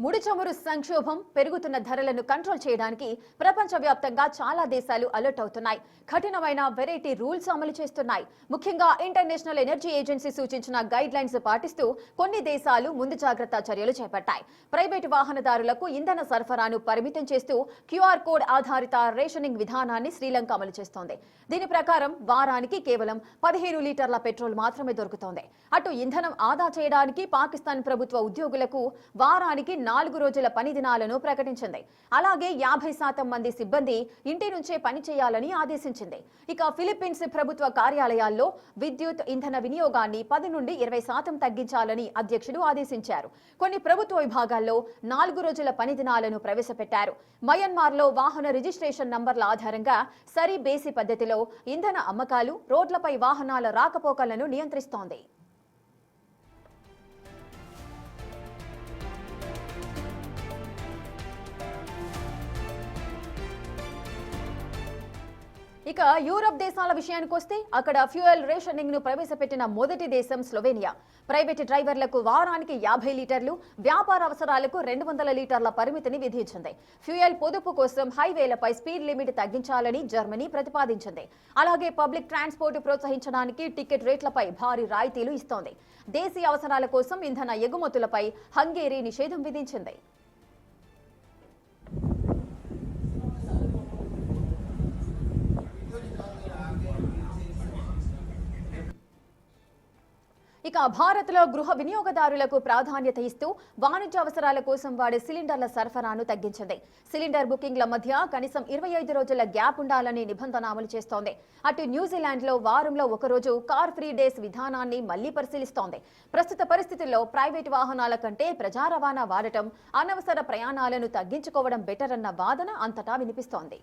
ముడి చమురు సంక్షోభం పెరుగుతున్న ధరలను కంట్రోల్ చేయడానికి ప్రపంచవ్యాప్తంగా చాలా దేశాలు అలర్ట్ అవుతున్నాయి. కఠినమైన వెరైటీ రూల్స్ అమలు చేస్తున్నాయి. ముఖ్యంగా ఇంటర్నేషనల్ ఎనర్జీ ఏజెన్సీ సూచించిన గైడ్ లైన్స్ పాటిస్తూ కొన్ని దేశాలు ముందు జాగ్రత్త చర్యలు చేపట్టాయి. ప్రైవేటు వాహనదారులకు ఇంధన సరఫరాను పరిమితం చేస్తూ క్యూఆర్ కోడ్ ఆధారిత రేషనింగ్ విధానాన్ని శ్రీలంక అమలు చేస్తోంది. దీని ప్రకారం వారానికి కేవలం 15 లీటర్ల పెట్రోల్ మాత్రమే దొరుకుతోంది. అటు ఇంధనం ఆదా చేయడానికి పాకిస్తాన్ ప్రభుత్వ ఉద్యోగులకు వారానికి 4 రోజుల పని దినాలను ప్రకటించింది. అలాగే 50% మంది సిబ్బంది ఇంటి నుంచే పని చేయాలని ఆదేశించింది. ఇక ఫిలిప్పీన్స్ ప్రభుత్వ కార్యాలయాల్లో విద్యుత్ ఇంధన వినియోగాన్ని 10 నుండి 20% తగ్గించాలని అధ్యక్షుడు ఆదేశించారు. కొన్ని ప్రభుత్వ విభాగాల్లో 4 రోజుల పని దినాలను ప్రవేశపెట్టారు. మయన్మార్లో వాహన రిజిస్ట్రేషన్ నంబర్ల ఆధారంగా సరి బేసి పద్ధతిలో ఇంధన అమ్మకాలు, రోడ్లపై వాహనాల రాకపోకలను నియంత్రిస్తోంది. ఇక యూరప్ దేశాల విషయానికి వస్తే అక్కడ ఫ్యూయల్ రేషనింగ్ ను ప్రవేశపెట్టిన మొదటి దేశం స్లోవేనియా. ప్రైవేటు డ్రైవర్లకు వారానికి 50 లీటర్లు, వ్యాపార అవసరాలకు 200 లీటర్ల పరిమితిని విధించింది. ఫ్యూయల్ పొదుపు కోసం హైవేలపై స్పీడ్ లిమిట్ తగ్గించాలని జర్మనీ ప్రతిపాదించింది. అలాగే పబ్లిక్ ట్రాన్స్పోర్ట్ ప్రోత్సహించడానికి టికెట్ రేట్లపై భారీ రాయితీలు ఇస్తోంది. దేశీయ అవసరాల కోసం ఇంధన ఎగుమతులపై హంగేరీ నిషేధం విధించింది. ఇక భారత్లో గృహ వినియోగదారులకు ప్రాధాన్యత ఇస్తూ వాణిజ్య అవసరాల కోసం వాడే సిలిండర్ల సరఫరాను తగ్గించింది. సిలిండర్ బుకింగ్ల మధ్య కనీసం 25 రోజుల గ్యాప్ ఉండాలని నిబంధన అమలు చేస్తోంది. అటు న్యూజిలాండ్లో వారంలో ఒకరోజు కార్ ఫ్రీ డేస్ విధానాన్ని మళ్లీ పరిశీలిస్తోంది. ప్రస్తుత పరిస్థితుల్లో ప్రైవేటు వాహనాల కంటే ప్రజా రవాణా వాడటం, అనవసర ప్రయాణాలను తగ్గించుకోవడం బెటర్ అన్న వాదన అంతటా వినిపిస్తోంది.